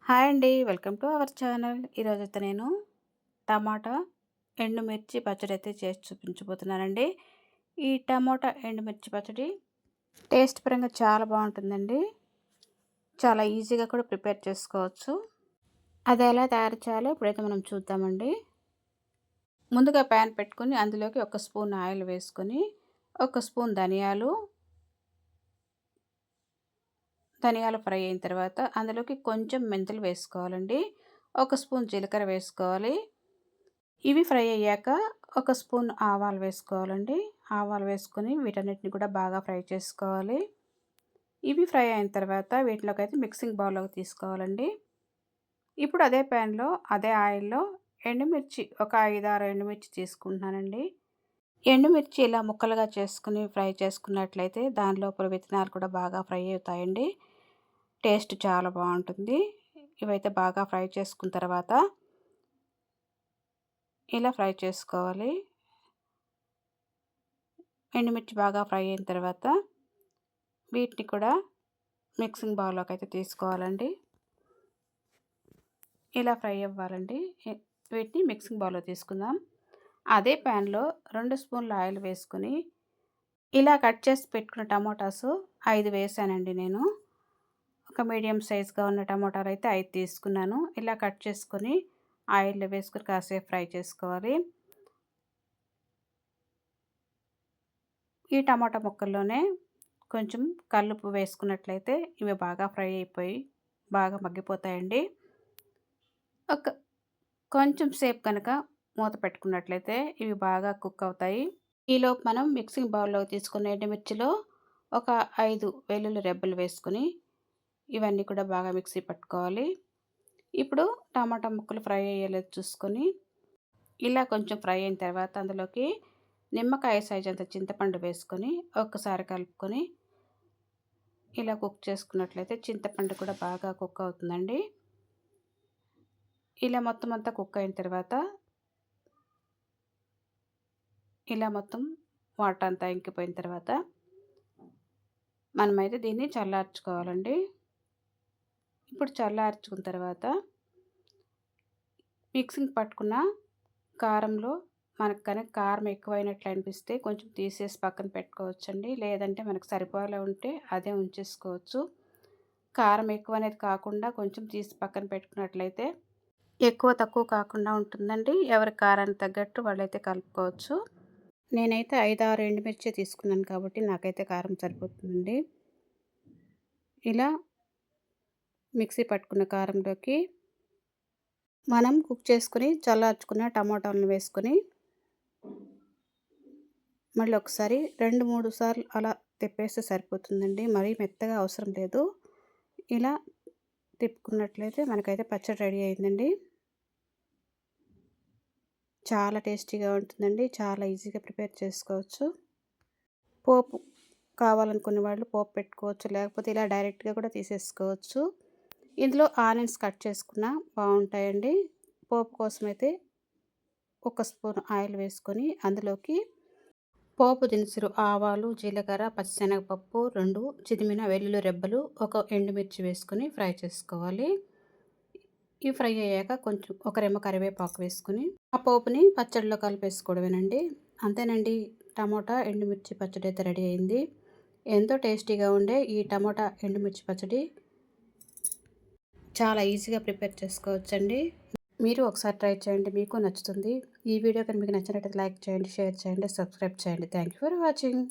Hi అండి. Welcome to our channel. ఈరోజైతే నేను టమాటా, ఎండుమిర్చి పచ్చడి అయితే చేసి చూపించబోతున్నానండి. ఈ టమాటా, ఎండుమిర్చి పచ్చడి టేస్ట్ పరంగా చాలా బాగుంటుందండి. చాలా ఈజీగా కూడా ప్రిపేర్ చేసుకోవచ్చు. అది ఎలా తయారు చేయాలో ఇప్పుడైతే మనం చూద్దామండి. ముందుగా ప్యాన్ పెట్టుకొని అందులోకి ఒక స్పూన్ ఆయిల్ వేసుకొని, ఒక స్పూన్ ధనియాలు ఫ్రై అయిన తర్వాత అందులోకి కొంచెం మెంతులు వేసుకోవాలండి. ఒక స్పూన్ జీలకర్ర వేసుకోవాలి. ఇవి ఫ్రై అయ్యాక ఒక స్పూన్ ఆవాలు వేసుకోవాలండి. ఆవాలు వేసుకొని వీటన్నిటిని కూడా బాగా ఫ్రై చేసుకోవాలి. ఇవి ఫ్రై అయిన తర్వాత వీటిలోకి అయితే మిక్సింగ్ బౌల్లోకి తీసుకోవాలండి. ఇప్పుడు అదే ప్యాన్లో అదే ఆయిల్లో ఎండుమిర్చి ఒక 5-6 ఎండుమిర్చి తీసుకుంటున్నానండి. ఎండుమిర్చి ఇలా ముక్కలుగా చేసుకుని ఫ్రై చేసుకున్నట్లయితే దాని లోపల విత్తనాలు కూడా బాగా ఫ్రై అవుతాయండి. టేస్ట్ చాలా బాగుంటుంది. ఇవైతే బాగా ఫ్రై చేసుకున్న తర్వాత ఇలా ఫ్రై చేసుకోవాలి. ఎండుమిర్చి బాగా ఫ్రై అయిన తర్వాత వీటిని కూడా మిక్సింగ్ బౌల్లోకి అయితే తీసుకోవాలండి. ఇలా ఫ్రై అవ్వాలండి. వీటిని మిక్సింగ్ బౌల్లో తీసుకుందాం. అదే ప్యాన్లో 2 స్పూన్ల ఆయిల్ వేసుకొని ఇలా కట్ చేసి పెట్టుకున్న టమోటాసు 5 వేసానండి నేను. ఒక మీడియం సైజుగా ఉన్న టమోటాలు అయితే 5 తీసుకున్నాను. ఇలా కట్ చేసుకొని ఆయిల్లో వేసుకొని కాసేపు ఫ్రై చేసుకోవాలి. ఈ టమాటా ముక్కల్లోనే కొంచెం కల్లుప్పు వేసుకున్నట్లయితే ఇవి బాగా ఫ్రై అయిపోయి బాగా మగ్గిపోతాయండి. ఒక కొంచెం సేపు కనుక మూత పెట్టుకున్నట్లయితే ఇవి బాగా కుక్ అవుతాయి. ఈలోపు మనం మిక్సింగ్ బౌల్లో తీసుకున్న ఎండుమిర్చిలో ఒక 5 వెల్లుల్లి రెబ్బలు వేసుకొని ఇవన్నీ కూడా బాగా మిక్సీ పట్టుకోవాలి. ఇప్పుడు టమాటా ముక్కలు ఫ్రై అయ్యేలేదు చూసుకొని ఇలా కొంచెం ఫ్రై అయిన తర్వాత అందులోకి నిమ్మకాయ సైజ్ అంత చింతపండు వేసుకొని ఒక్కసారి కలుపుకొని ఇలా కుక్ చేసుకున్నట్లయితే చింతపండు కూడా బాగా కుక్ అవుతుందండి. ఇలా మొత్తం అంతా కుక్ అయిన తర్వాత ఇలా మొత్తం వాటర్ అంతా ఇంకిపోయిన తర్వాత మనమైతే దీన్ని చల్లార్చుకోవాలండి. ఇప్పుడు చల్లార్చుకున్న తర్వాత మిక్సింగ్ పట్టుకున్న కారంలో మనకు కనుక కారం ఎక్కువైనట్లు అనిపిస్తే కొంచెం తీసేసి పక్కన పెట్టుకోవచ్చండి. లేదంటే మనకు సరిపోలే ఉంటే అదే ఉంచేసుకోవచ్చు. కారం ఎక్కువ అనేది కాకుండా కొంచెం తీసి పక్కన పెట్టుకున్నట్లయితే ఎక్కువ తక్కువ కాకుండా ఉంటుందండి. ఎవరి కారానికి తగ్గట్టు వాళ్ళైతే కలుపుకోవచ్చు. నేనైతే 5-6 ఎండుమిర్చి తీసుకున్నాను కాబట్టి నాకైతే కారం సరిపోతుందండి. ఇలా మిక్సీ పట్టుకున్న కారంలోకి మనం కుక్ చేసుకుని చల్లార్చుకున్న టమాటాలను వేసుకొని మళ్ళీ ఒకసారి 2-3 సార్లు అలా తిప్పేస్తే సరిపోతుందండి. మరీ మెత్తగా అవసరం లేదు. ఇలా తిప్పుకున్నట్లయితే మనకైతే పచ్చడి రెడీ అయిందండి. చాలా టేస్టీగా ఉంటుందండి. చాలా ఈజీగా ప్రిపేర్ చేసుకోవచ్చు. పోపు కావాలనుకునే వాళ్ళు పోపు పెట్టుకోవచ్చు. లేకపోతే ఇలా డైరెక్ట్గా కూడా తీసేసుకోవచ్చు. ఇందులో ఆనియన్స్ కట్ చేసుకున్న బాగుంటాయండి. పోపు కోసమైతే ఒక స్పూన్ ఆయిల్ వేసుకొని అందులోకి పోపు దినుసులు ఆవాలు, జీలకర్ర, పచ్చిశనగపప్పు, 2 చిదిమిన వెల్లుల్లి రెబ్బలు, ఒక ఎండుమిర్చి వేసుకొని ఫ్రై చేసుకోవాలి. ఇవి ఫ్రై అయ్యాక కొంచెం ఒక రెమ్మ కరివేపాకు వేసుకొని ఆ పోపుని పచ్చడిలో కలిపేసుకోవడమేనండి. అంతేనండి, టమోటా ఎండుమిర్చి పచ్చడి అయితే రెడీ అయింది. ఎంతో టేస్టీగా ఉండే ఈ టమోటా ఎండుమిర్చి పచ్చడి చాలా ఈజీగా ప్రిపేర్ చేసుకోవచ్చండి. మీరు ఒకసారి ట్రై చేయండి, మీకు నచ్చుతుంది. ఈ వీడియో కనుక మీకు నచ్చినట్లయితే లైక్ చేయండి, షేర్ చేయండి, సబ్స్క్రైబ్ చేయండి. Thank you for watching.